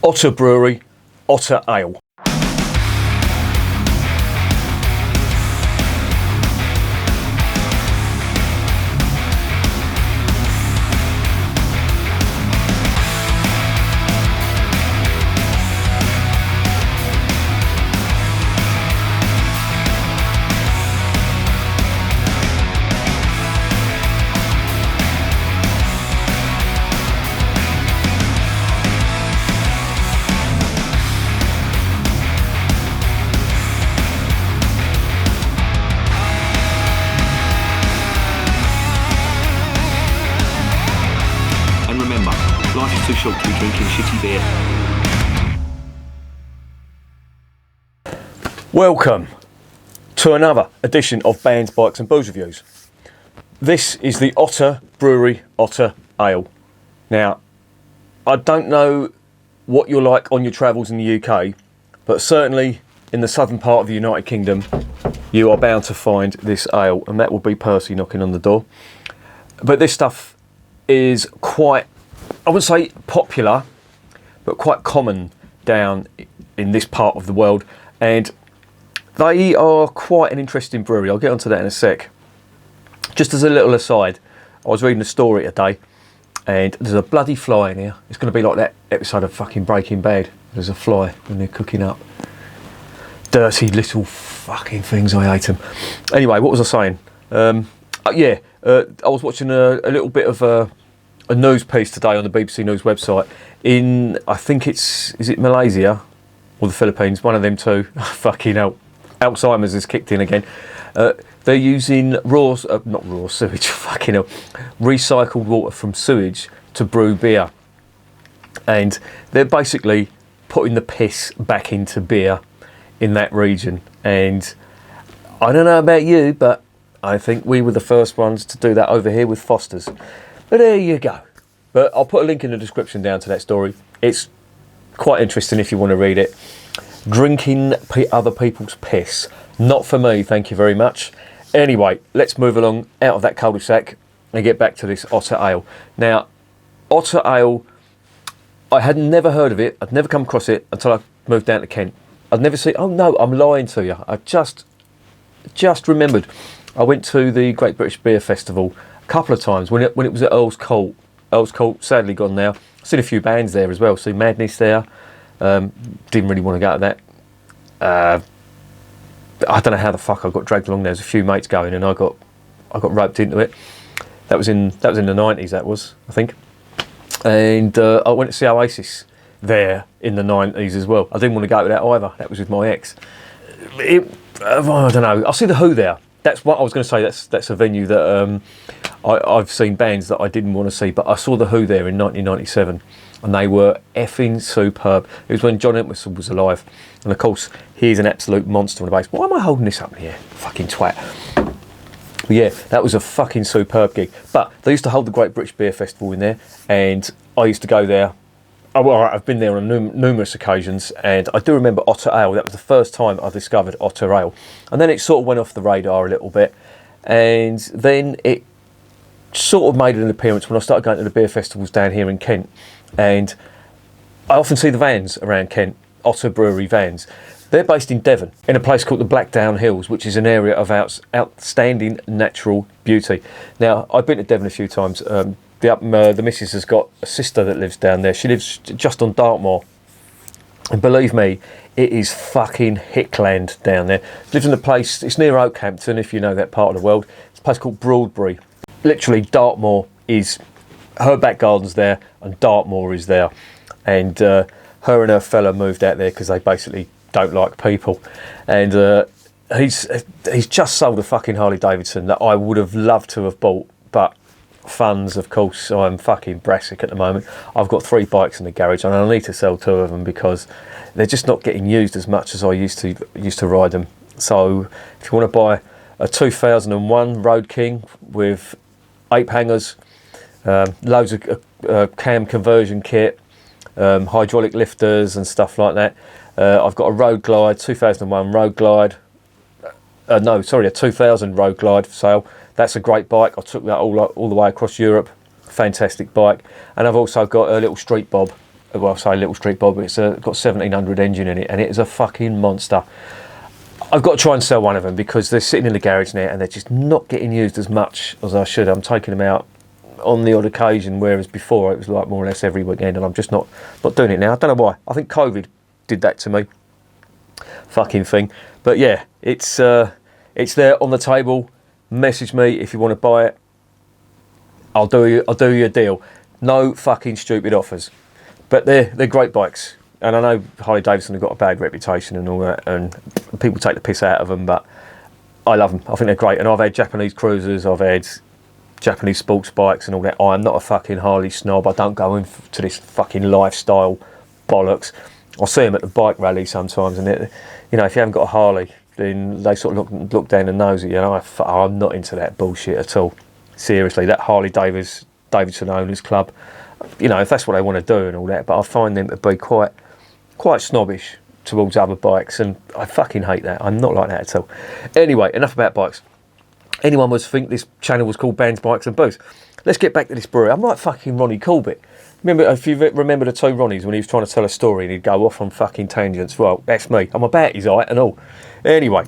Otter Brewery, Otter Ale. Life is too short to be drinking shitty beer. Welcome to another edition of Bands, Bikes and Booze Reviews. This is the Otter Brewery Otter Ale. Now, I don't know what you're like on your travels in the UK, but certainly in the southern part of the United Kingdom, you are bound to find this ale, and that will be Percy knocking on the door. But this stuff is quite, I wouldn't say popular, but quite common down in this part of the world, and they are quite an interesting brewery. I'll get onto that in a sec. Just as a little aside, I was reading a story today, and there's a bloody fly in here. It's going to be like that episode of fucking Breaking Bad. There's a fly when they're cooking up. Dirty little fucking things, I hate them. Anyway, what was I saying? I was watching a little bit of a news piece today on the BBC News website in, I think is it Malaysia or the Philippines, one of them two. Fucking hell, Alzheimer's has kicked in again. They're using not raw sewage, fucking hell, recycled water from sewage to brew beer, and they're basically putting the piss back into beer in that region. And I don't know about you, but I think we were the first ones to do that over here with Foster's. But there you go. But I'll put a link in the description down to that story. It's quite interesting if you want to read it. Drinking other people's piss. Not for me, thank you very much. Anyway, let's move along out of that cul-de-sac and get back to this Otter Ale. Now, Otter Ale, I had never heard of it. I'd never come across it until I moved down to Kent. I'd never seen, oh no, I'm lying to you. I just remembered. I went to the Great British Beer Festival a couple of times when it was at Earl's Court. Earl's Court, sadly gone now. I've seen a few bands there as well. See Madness there. Didn't really want to go to that. I don't know how the fuck I got dragged along. There's a few mates going, and I got roped into it. That was in the 90s. That was, I think. And I went to see Oasis there in the 90s as well. I didn't want to go to that either. That was with my ex. I don't know. I'll see the Who there. That's what I was going to say. That's a venue that I've seen bands that I didn't want to see, but I saw the Who there in 1997, and they were effing superb. It was when John Entwistle was alive, and of course he's an absolute monster on the bass. Why am I holding this up here? Fucking twat. But yeah, that was a fucking superb gig. But they used to hold the Great British Beer Festival in there, and I used to go there. I've been there on numerous occasions, and I do remember Otter Ale. That was the first time I discovered Otter Ale, and then it sort of went off the radar a little bit, and then it sort of made an appearance when I started going to the beer festivals down here in Kent, and I often see the vans around Kent, Otter Brewery vans. They're based in Devon, in a place called the Blackdown Hills, which is an area of outstanding natural beauty. Now, I've been to Devon a few times. The missus has got a sister that lives down there. She lives just on Dartmoor, and believe me, it is fucking hickland down there. Lives in a place, it's near Oakhampton, if you know that part of the world. It's a place called Broadbury. Literally, Dartmoor is, her back garden's there, and Dartmoor is there. And her and her fella moved out there because they basically don't like people. And he's just sold a fucking Harley Davidson that I would have loved to have bought, but funds, of course. I'm fucking brassic at the moment. I've got 3 bikes in the garage, and I need to sell 2 of them because they're just not getting used as much as I used to ride them. So if you want to buy a 2001 Road King with 8 hangers, loads of cam conversion kit, hydraulic lifters and stuff like that, I've got a Road Glide, 2001 Road Glide, a 2000 Road Glide for sale. That's a great bike. I took that all the way across Europe. Fantastic bike. And I've also got a little Street Bob well, I say little street bob, but it's got 1700 engine in it, and it is a fucking monster. I've got to try and sell one of them because they're sitting in the garage now and they're just not getting used as much as I should. I'm taking them out on the odd occasion, whereas before it was like more or less every weekend, and I'm just not doing it now. I don't know why. I think COVID did that to me. Fucking thing. But yeah, it's there on the table. Message me if you want to buy it. I'll do you a deal. No fucking stupid offers. But they're great bikes. And I know Harley Davidson have got a bad reputation and all that, and people take the piss out of them, but I love them. I think they're great. And I've had Japanese cruisers, I've had Japanese sports bikes and all that. I'm not a fucking Harley snob. I don't go into this fucking lifestyle bollocks. I'll see them at the bike rally sometimes, and if you haven't got a Harley, then they sort of look down the nose at you. I'm not into that bullshit at all. Seriously, that Harley Davidson Owners Club, if that's what they want to do and all that, but I find them to be quite snobbish towards other bikes, and I fucking hate that. I'm not like that at all. Anyway, enough about bikes. Anyone would think this channel was called Bands, Bikes and Booze. Let's get back to this brewery. I'm like fucking Ronnie Corbett. If you remember the two Ronnies when he was trying to tell a story and he'd go off on fucking tangents? Well, that's me. I'm about his height and all. Anyway,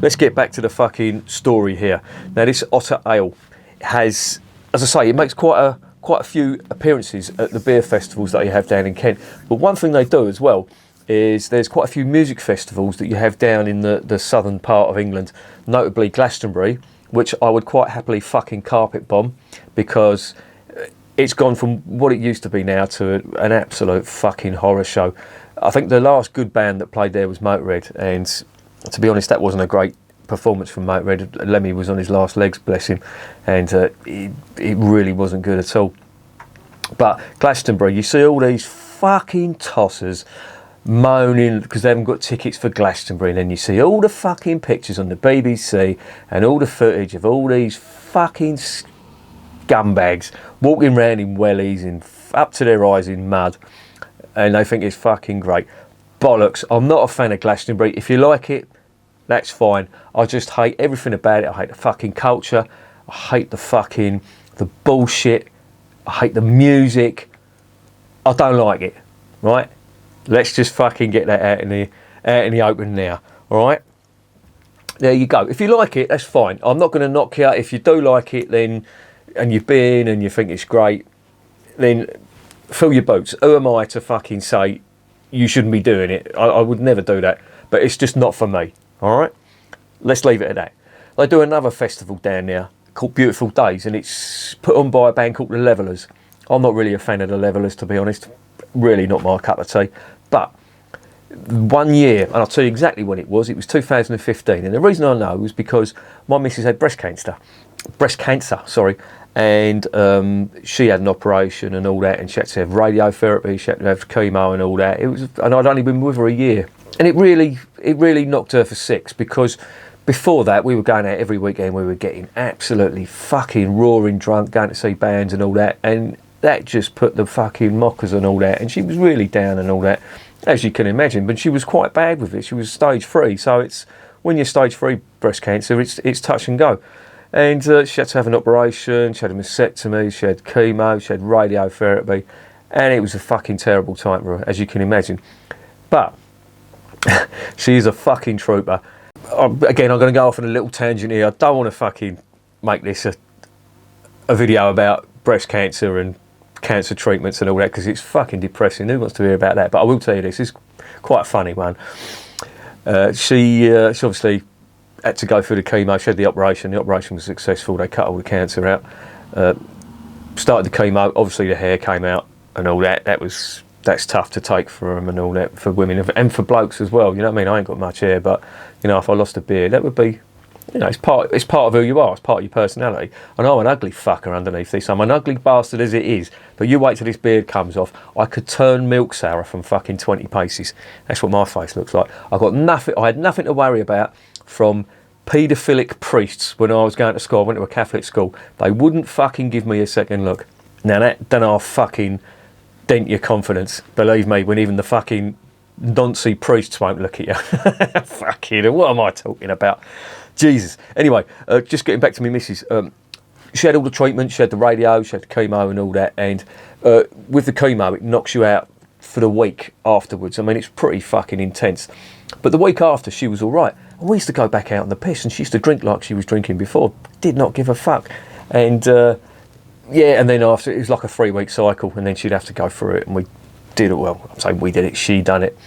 let's get back to the fucking story here. Now, this Otter Ale has, as I say, it makes quite a few appearances at the beer festivals that you have down in Kent. But one thing they do as well is there's quite a few music festivals that you have down in the southern part of England, notably Glastonbury, which I would quite happily fucking carpet bomb, because it's gone from what it used to be now to an absolute fucking horror show. I think the last good band that played there was Motorhead, and to be honest, that wasn't a great performance from Motorhead. Lemmy was on his last legs, bless him, and it really wasn't good at all. But Glastonbury, you see all these fucking tossers moaning because they haven't got tickets for Glastonbury, and then you see all the fucking pictures on the BBC and all the footage of all these fucking scumbags walking around in wellies and up to their eyes in mud, and they think it's fucking great. Bollocks. I'm not a fan of Glastonbury. If you like it, that's fine. I just hate everything about it. I hate the fucking culture. I hate the bullshit. I hate the music. I don't like it. Right? Let's just fucking get that out in the open now. All right? There you go. If you like it, that's fine. I'm not going to knock you out. If you do like it, then, and you've been and you think it's great, then fill your boots. Who am I to fucking say you shouldn't be doing it? I would never do that. But it's just not for me. All right? Let's leave it at that. They do another festival down there called Beautiful Days, and it's put on by a band called The Levellers. I'm not really a fan of The Levellers, to be honest. Really not my cup of tea. But one year, and I'll tell you exactly when it was 2015. And the reason I know was because my missus had breast cancer, and she had an operation and all that, and she had to have radiotherapy, she had to have chemo and all that. And I'd only been with her a year, and it really knocked her for six, because before that we were going out every weekend, we were getting absolutely fucking roaring drunk, going to see bands and all that, and that just put the fucking mockers and all that, and she was really down and all that, as you can imagine. But she was quite bad with it. She was stage 3, so it's when you're stage 3 breast cancer, it's touch and go. And she had to have an operation, she had a mastectomy, she had chemo, she had radiotherapy, and it was a fucking terrible time for her, as you can imagine. But she is a fucking trooper. Again, I'm going to go off on a little tangent here. I don't want to fucking make this a video about breast cancer and cancer treatments and all that, because it's fucking depressing. Who wants to hear about that? But I will tell you this, it's quite a funny one. She obviously had to go through the chemo. She had the operation was successful. They cut all the cancer out, started the chemo, obviously the hair came out and all that. That's tough to take for them and all that, for women and for blokes as well, you know what I mean? I ain't got much hair, but if I lost a beard, that would be, it's part of who you are, it's part of your personality. I know I'm an ugly fucker underneath this, I'm an ugly bastard as it is, but you wait till this beard comes off, I could turn milk sour from fucking 20 paces. That's what my face looks like. I had nothing to worry about from paedophilic priests when I was going to school. I went to a Catholic school. They wouldn't fucking give me a second look. Now that done our fucking dent your confidence, believe me, when even the fucking noncy priests won't look at you. Fucking, what am I talking about? Jesus. Anyway, just getting back to me missus. She had all the treatment, she had the radio, she had the chemo and all that, and with the chemo it knocks you out for the week afterwards. I mean, it's pretty fucking intense. But the week after, she was all right. And we used to go back out on the piss, and she used to drink like she was drinking before. Did not give a fuck. And yeah, and then after, it was like a 3-week cycle, and then she'd have to go through it. And we did it, well, I'm saying we did it, she done it,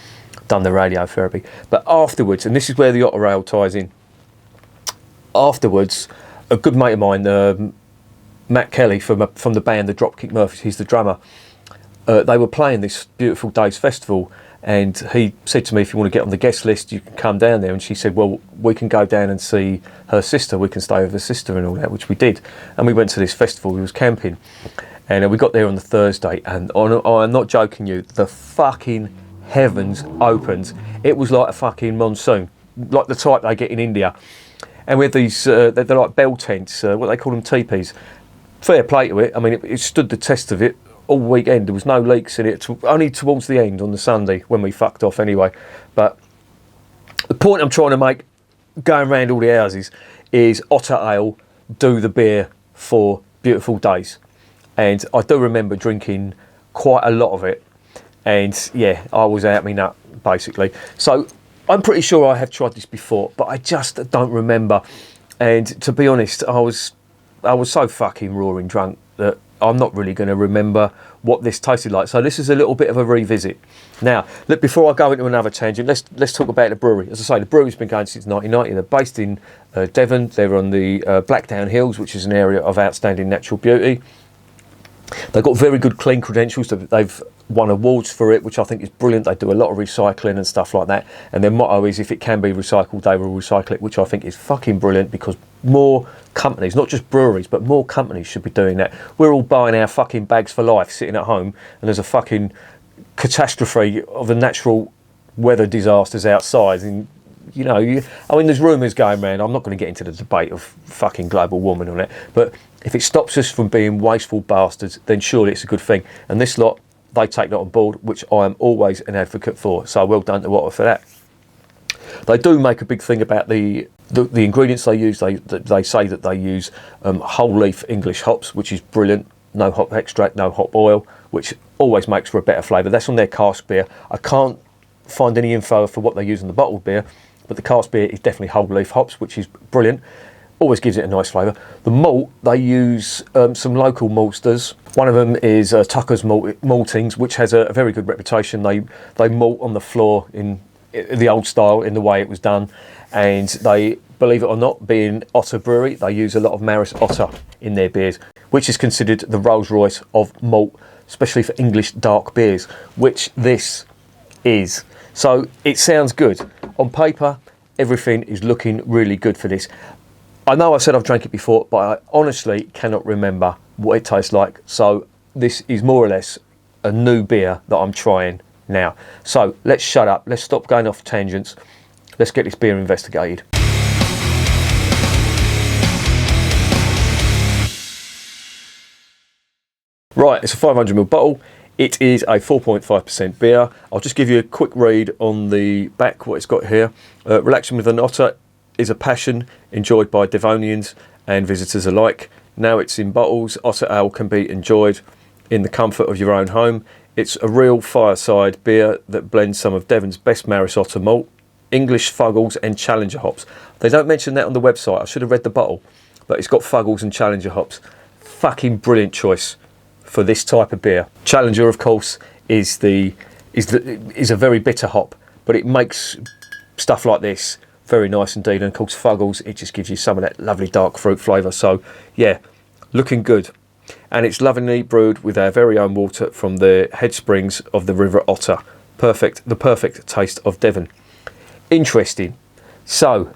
done the radiotherapy. But afterwards, and this is where the Otter Ale ties in, afterwards, a good mate of mine, Matt Kelly from the band the Dropkick Murphys, he's the drummer, they were playing this Beautiful Days festival, and he said to me, if you want to get on the guest list, you can come down there. And she said, well, we can go down and see her sister, we can stay with her sister and all that, which we did. And we went to this festival, we was camping, and we got there on the Thursday, and I'm not joking you, the fucking heavens opened. It was like a fucking monsoon, like the type they get in India. And we had these, they're like bell tents, what they call them, teepees. Fair play to it. I mean, it stood the test of it all weekend. There was no leaks in it, only towards the end on the Sunday when we fucked off anyway. But the point I'm trying to make, going around all the houses, is Otter Ale do the beer for Beautiful Days. And I do remember drinking quite a lot of it. And yeah, I was out me nut, basically. So I'm pretty sure I have tried this before, but I just don't remember. And to be honest, I was so fucking roaring drunk that I'm not really going to remember what this tasted like. So this is a little bit of a revisit. Now, look, before I go into another tangent, let's talk about the brewery. As I say, the brewery's been going since 1990. They're based in Devon. They're on the Blackdown Hills, which is an area of outstanding natural beauty. They've got very good clean credentials. They've won awards for it, which I think is brilliant. They do a lot of recycling and stuff like that. And their motto is, if it can be recycled, they will recycle it, which I think is fucking brilliant, because more companies, not just breweries, but more companies should be doing that. We're all buying our fucking bags for life, sitting at home, and there's a fucking catastrophe of the natural weather disasters outside. And, you know, I mean, there's rumours going around. I'm not going to get into the debate of fucking global warming on it, but if it stops us from being wasteful bastards, then surely it's a good thing. And this lot, they take that on board, which I am always an advocate for. So well done to Otter for that. They do make a big thing about the ingredients they use. They say that they use whole leaf English hops, which is brilliant. No hop extract, no hop oil, which always makes for a better flavour. That's on their cask beer. I can't find any info for what they use in the bottled beer, but the cask beer is definitely whole leaf hops, which is brilliant. Always gives it a nice flavour. The malt, they use some local maltsters. One of them is Tucker's Maltings, which has a very good reputation. They malt on the floor in the old style, in the way it was done. And they, believe it or not, being Otter Brewery, they use a lot of Maris Otter in their beers, which is considered the Rolls Royce of malt, especially for English dark beers, which this is. So it sounds good. On paper, everything is looking really good for this. I know I said I've drank it before, but I honestly cannot remember what it tastes like. So this is more or less a new beer that I'm trying now. So let's shut up. Let's stop going off tangents. Let's get this beer investigated. Right, it's a 500ml bottle. It is a 4.5% beer. I'll just give you a quick read on the back, what it's got here. Relaxing with an otter is a passion enjoyed by Devonians and visitors alike. Now it's in bottles. Otter Ale can be enjoyed in the comfort of your own home. It's a real fireside beer that blends some of Devon's best Maris Otter malt, English Fuggles and Challenger hops. They don't mention that on the website. I should have read the bottle, but it's got Fuggles and Challenger hops. Fucking brilliant choice for this type of beer. Challenger, of course, is a very bitter hop, but it makes stuff like this very nice indeed. And of course, Fuggles, it just gives you some of that lovely dark fruit flavour. So yeah, looking good. And it's lovingly brewed with our very own water from the head springs of the River Otter. The perfect taste of Devon. Interesting. So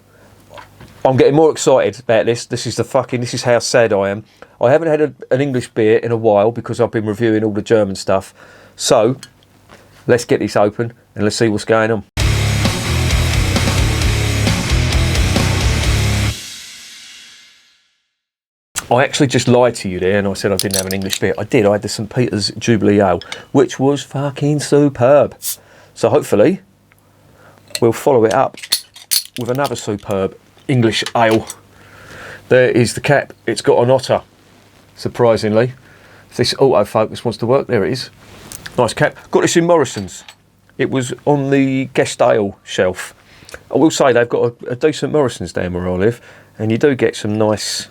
I'm getting more excited about this. This is how sad I am. I haven't had an English beer in a while because I've been reviewing all the German stuff. So let's get this open and let's see what's going on. I actually just lied to you there and I said I didn't have an English beer. I did. I had the St. Peter's Jubilee Ale, which was fucking superb. So hopefully we'll follow it up with another superb English ale. There is the cap. It's got an otter, surprisingly. If this autofocus wants to work, there it is. Nice cap. Got this in Morrison's. It was on the Guest Ale shelf. I will say they've got a decent Morrison's down where I live, and you do get some nice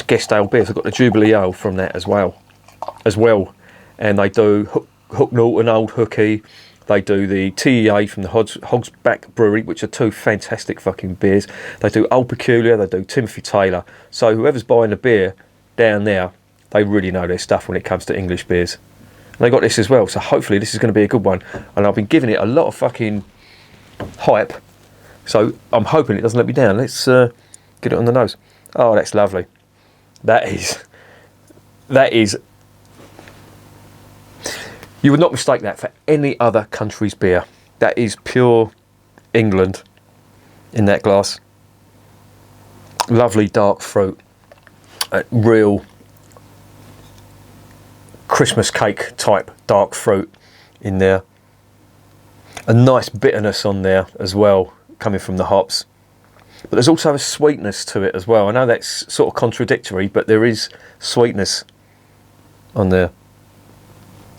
Guest Ale beers. I've got the Jubilee Ale from that as well. And they do Hook Norton, Old Hooky. They do the TEA from the Hogsback Brewery, which are two fantastic fucking beers. They do Old Peculiar, they do Timothy Taylor. So whoever's buying the beer down there, they really know their stuff when it comes to English beers. And they got this as well, so hopefully this is going to be a good one. And I've been giving it a lot of fucking hype, so I'm hoping it doesn't let me down. Let's get it on the nose. Oh, that's lovely. That is. You would not mistake that for any other country's beer. That is pure England in that glass. Lovely dark fruit. Real Christmas cake type dark fruit in there. A nice bitterness on there as well, coming from the hops. But there's also a sweetness to it as well. I know that's sort of contradictory, but there is sweetness on there.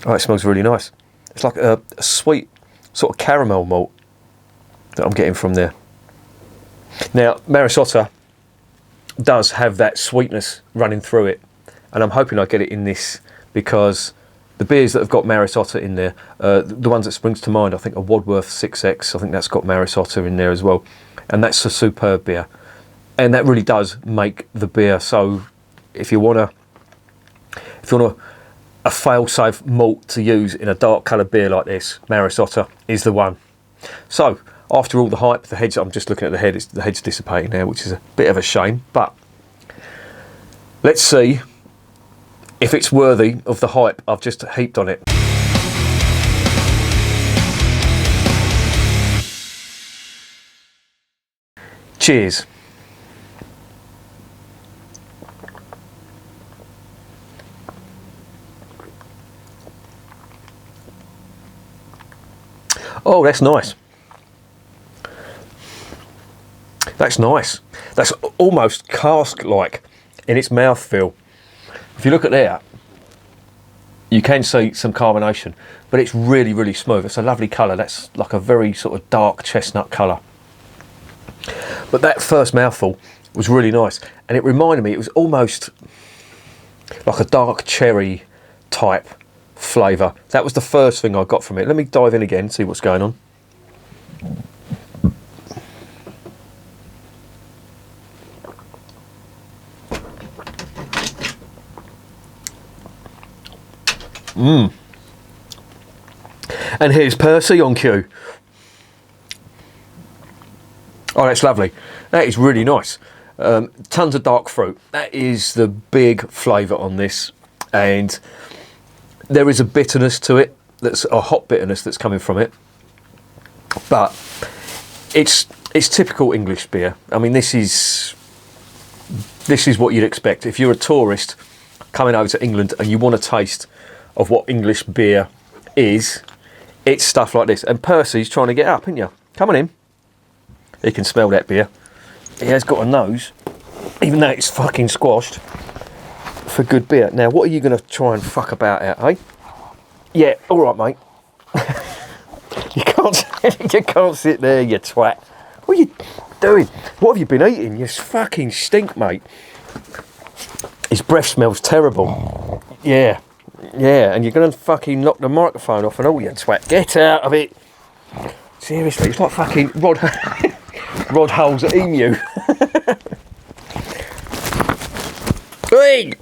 Oh, it smells really nice. It's like a sweet sort of caramel malt that I'm getting from there. Now, Maris Otter does have that sweetness running through it, and I'm hoping I get it in this, because the beers that have got Maris Otter in there, the ones that springs to mind, I think, are Wadworth 6X. I think that's got Maris Otter in there as well, and that's a superb beer, and that really does make the beer. So, if you want a fail-safe malt to use in a dark coloured beer like this, Maris Otter is the one. So, after all the hype, the head's, I'm just looking at the head, the head's dissipating now, which is a bit of a shame, but let's see if it's worthy of the hype I've just heaped on it. Cheers. Oh, that's nice. That's nice. That's almost cask-like in its mouthfeel. If you look at that, you can see some carbonation, but it's really, really smooth. It's a lovely colour. That's like a very sort of dark chestnut colour. But that first mouthful was really nice, and it reminded me, it was almost like a dark cherry type flavour. That was the first thing I got from it. Let me dive in again and see what's going on. And here's Percy on cue. Oh, that's lovely. That is really nice. Tons of dark fruit. That is the big flavour on this, and there is a bitterness to it. That's a hot bitterness that's coming from it, but it's typical English beer. I mean, this is what you'd expect if you're a tourist coming over to England and you want a taste of what English beer is. It's stuff like this. And Percy's trying to get up, isn't you? Come on in. He can smell that beer. He has got a nose, even though it's fucking squashed, for good beer. Now, what are you going to try and fuck about at, eh? Yeah, all right, mate. You can't sit there, you twat. What are you doing? What have you been eating? You fucking stink, mate. His breath smells terrible. Yeah, and you're going to fucking knock the microphone off and all, you twat. Get out of it. Seriously, it's like fucking Rod Hull's emu. Hey!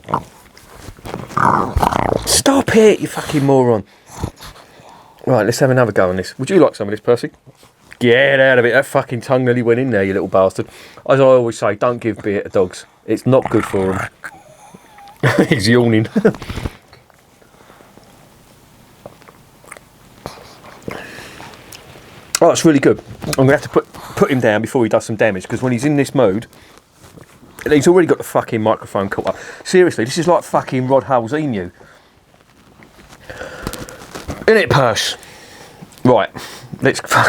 Stop it, you fucking moron. Right, let's have another go on this. Would you like some of this, Percy? Get out of it. That fucking tongue nearly went in there, you little bastard. As I always say, don't give beer to dogs. It's not good for them. He's yawning. Oh, it's really good. I'm going to have to put him down before he does some damage, because when he's in this mood, he's already got the fucking microphone caught up. Seriously, this is like fucking Rod Hull's emu. Innit, Purse? Right, let's try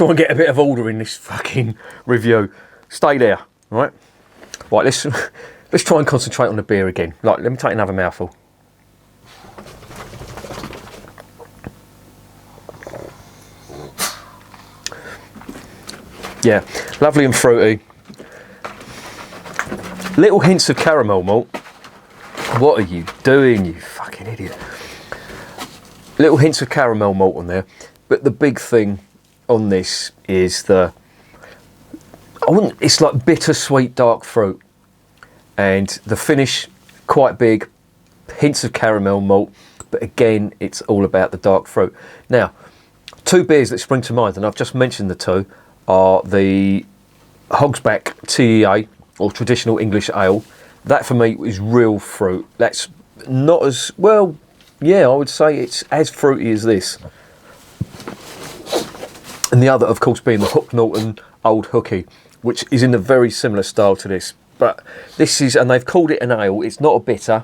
and get a bit of order in this fucking review. Stay there, right? Right, let's try and concentrate on the beer again. Like, let me take another mouthful. Yeah, lovely and fruity. Little hints of caramel malt. What are you doing, you fucking idiot? Little hints of caramel malt on there, but the big thing on this is it's like bittersweet dark fruit, and the finish quite big, hints of caramel malt, but again it's all about the dark fruit. Now, two beers that spring to mind, and I've just mentioned the two, are the Hogsback TEA, or traditional English ale. That for me is real fruit. That's not as well, yeah, I would say it's as fruity as this. And the other, of course, being the Hook Norton Old Hooky, which is in a very similar style to this. But this is, and they've called it an ale, it's not a bitter,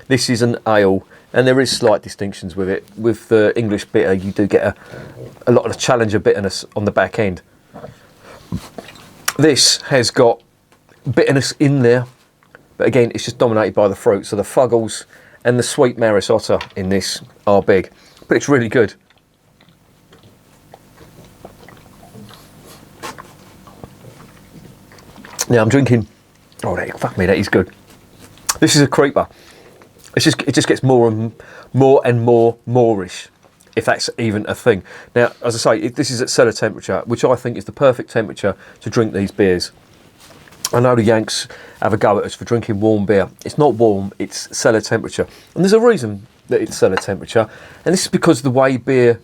this is an ale, and there is slight distinctions with it. With the English bitter, you do get a lot of Challenger bitterness on the back end. This has got bitterness in there, but again, it's just dominated by the fruit. So the Fuggles and the sweet Maris Otter in this are big, but it's really good. Now I'm drinking, oh, fuck me, that is good. This is a creeper. It just gets more and more moreish, if that's even a thing. Now, as I say, this is at cellar temperature, which I think is the perfect temperature to drink these beers. I know the Yanks have a go at us for drinking warm beer. It's not warm, it's cellar temperature. And there's a reason that it's cellar temperature, and this is because the way beer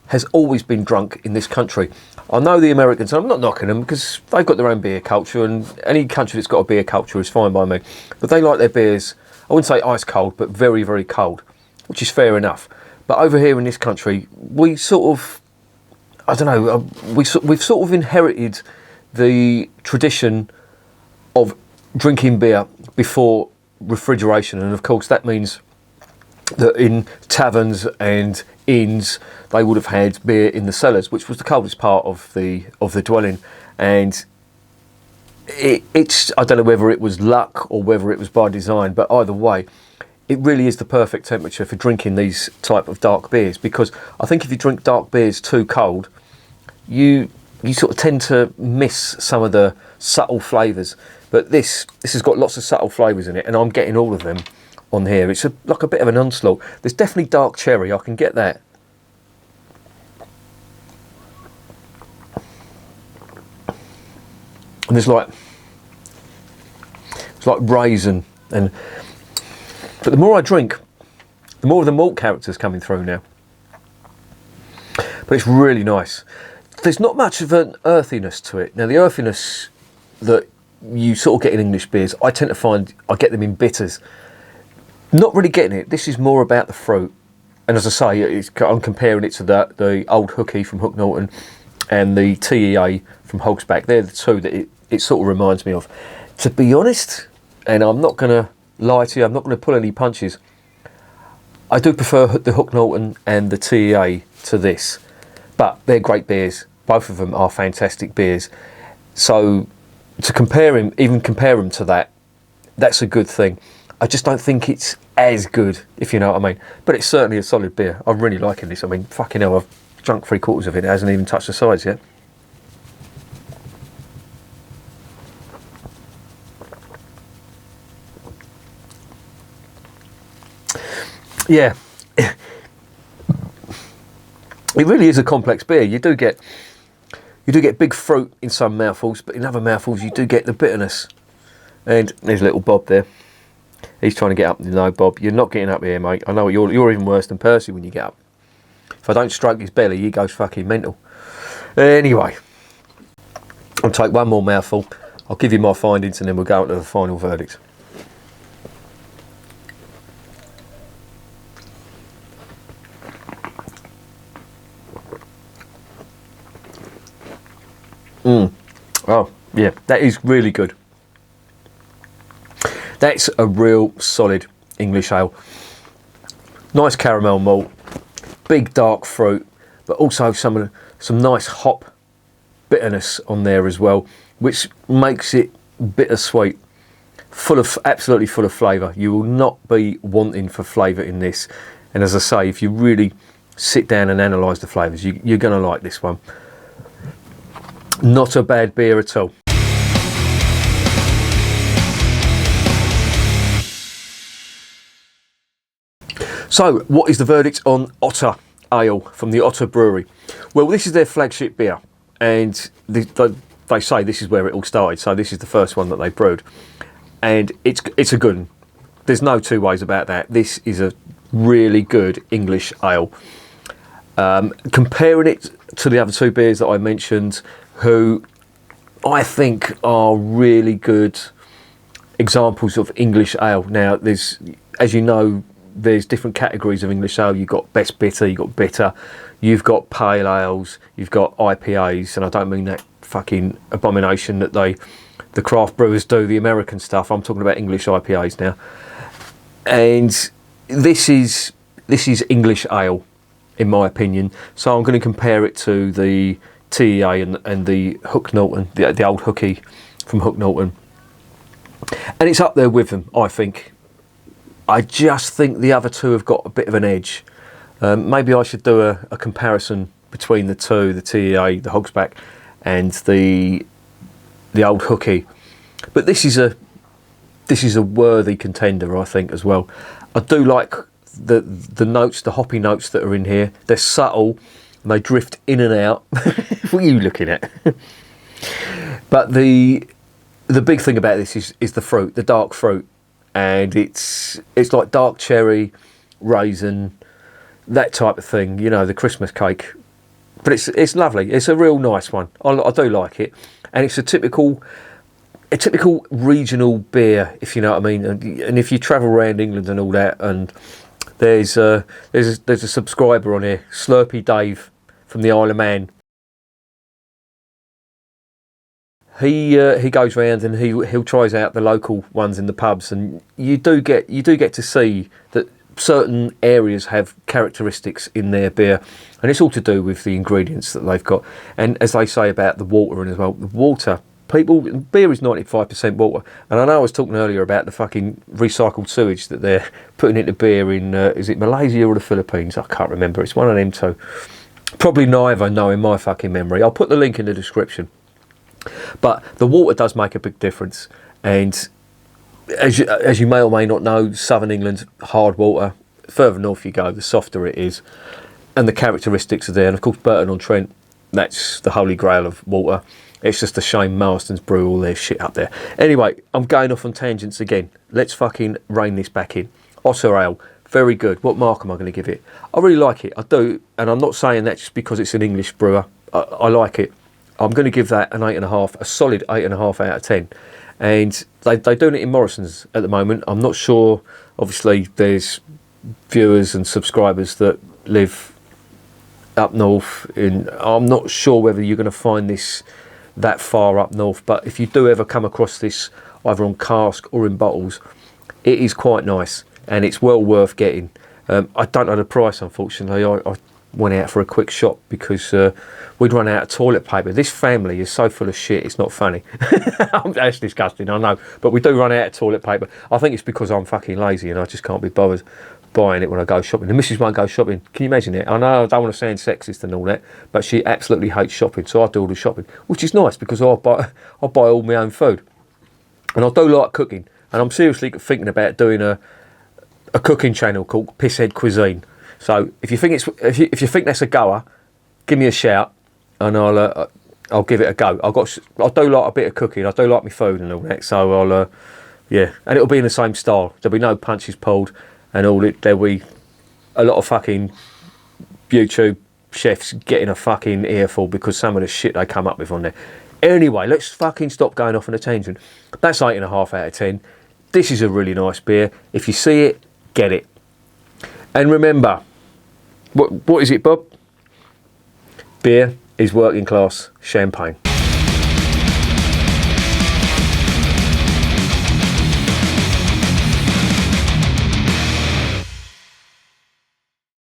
has always been drunk in this country. I know the Americans, and I'm not knocking them because they've got their own beer culture, and any country that's got a beer culture is fine by me. But they like their beers, I wouldn't say ice cold, but very, very cold, which is fair enough. But over here in this country, we sort of, I don't know, we've sort of inherited the tradition of drinking beer before refrigeration, and of course that means that in taverns and inns they would have had beer in the cellars, which was the coldest part of the dwelling. And it's I don't know whether it was luck or whether it was by design, but either way, it really is the perfect temperature for drinking these type of dark beers, because I think if you drink dark beers too cold, you sort of tend to miss some of the subtle flavours. But this has got lots of subtle flavours in it, and I'm getting all of them on here. It's like a bit of an onslaught. There's definitely dark cherry, I can get that. And it's like raisin, but the more I drink, the more of the malt character's coming through now. But it's really nice. There's not much of an earthiness to it. Now, the earthiness that you sort of get in English beers, I tend to find I get them in bitters. Not really getting it. This is more about the fruit. And as I say, I'm comparing it to the Old Hooky from Hook Norton and the TEA from Hogsback. They're the two that it sort of reminds me of. To be honest, and I'm not going to lie to you, I'm not going to pull any punches, I do prefer the Hook Norton and the TEA to this. But they're great beers. Both of them are fantastic beers. So to compare them to that, that's a good thing. I just don't think it's as good, if you know what I mean. But it's certainly a solid beer. I'm really liking this. I mean, fucking hell, I've drunk 3/4 of it. It hasn't even touched the sides yet. Yeah. It really is a complex beer. You do get big fruit in some mouthfuls, but in other mouthfuls you do get the bitterness. And there's little Bob there. He's trying to get up. No, Bob, you're not getting up here, mate. I know you're even worse than Percy when you get up. If I don't stroke his belly, he goes fucking mental. Anyway, I'll take one more mouthful. I'll give you my findings, and then we'll go into the final verdict. Oh, yeah, that is really good. That's a real solid English ale. Nice caramel malt, big dark fruit, but also some nice hop bitterness on there as well, which makes it bittersweet. Absolutely full of flavour. You will not be wanting for flavour in this. And as I say, if you really sit down and analyse the flavours, you're going to like this one. Not a bad beer at all. So, what is the verdict on Otter Ale from the Otter Brewery? Well, this is their flagship beer, and they say this is where it all started, so this is the first one that they brewed. And it's a good one. There's no two ways about that. This is a really good English ale. Comparing it to the other two beers that I mentioned, who I think are really good examples of English ale. Now, there's, as you know, there's different categories of English ale. You've got best bitter, you've got bitter, you've got pale ales, you've got IPAs, and I don't mean that fucking abomination that the craft brewers do, the American stuff. I'm talking about English IPAs now. And this is English ale, in my opinion. So I'm going to compare it to the TEA and the Hook Norton, the old hooky from Hook Norton. And it's up there with them, I think. I just think the other two have got a bit of an edge. Maybe I should do a comparison between the two, the TEA, the Hogsback, and the old hooky. But this is a worthy contender, I think, as well. I do like the notes, the hoppy notes that are in here. They're subtle and they drift in and out. What are you looking at? But the big thing about this is the fruit, the dark fruit. And it's like dark cherry, raisin, that type of thing, you know, the Christmas cake. But it's lovely. It's a real nice one. I do like it, and it's a typical regional beer, if you know what I mean. And if you travel around England and all that, and there's a subscriber on here, Slurpy Dave from the Isle of Man. He goes round and he'll tries out the local ones in the pubs, and you do get to see that certain areas have characteristics in their beer, and it's all to do with the ingredients that they've got. And as they say about the water, and as well, the water, beer is 95% water. And I know I was talking earlier about the fucking recycled sewage that they're putting into beer in is it Malaysia or the Philippines? I can't remember. It's one of them two. Probably neither, knowing my fucking memory. I'll put the link in the description. But the water does make a big difference, and as you may or may not know, Southern England, hard water. Further north you go, the softer it is, and the characteristics are there. And of course, Burton-on-Trent, that's the holy grail of water. It's just a shame Marston's brew all their shit up there. Anyway, I'm going off on tangents again. Let's fucking rein this back in. Otter Ale, very good. What mark am I going to give it? I really like it, I do, and I'm not saying that just because it's an English brewer. I like it. I'm going to give that an 8.5, a solid 8.5 out of 10. And they're doing it in Morrison's at the moment. I'm not sure, obviously, there's viewers and subscribers that live up north. I'm not sure whether you're going to find this that far up north, but if you do ever come across this, either on cask or in bottles, it is quite nice, and it's well worth getting. I don't know the price, unfortunately. I went out for a quick shop because we'd run out of toilet paper. This family is so full of shit, it's not funny. That's disgusting, I know, but we do run out of toilet paper. I think it's because I'm fucking lazy and I just can't be bothered buying it when I go shopping. The missus won't go shopping. Can you imagine it? I know I don't want to sound sexist and all that, but she absolutely hates shopping, so I do all the shopping, which is nice because I buy all my own food. And I do like cooking, and I'm seriously thinking about doing a cooking channel called Pisshead Cuisine. So if you think if you think that's a goer, give me a shout, and I'll give it a go. I do like a bit of cooking. I do like my food and all that. So and it'll be in the same style. There'll be no punches pulled, and there'll be a lot of fucking YouTube chefs getting a fucking earful because some of the shit they come up with on there. Anyway, let's fucking stop going off on a tangent. That's 8.5 out of 10. This is a really nice beer. If you see it, get it. And remember, what is it, Bob? Beer is working class champagne.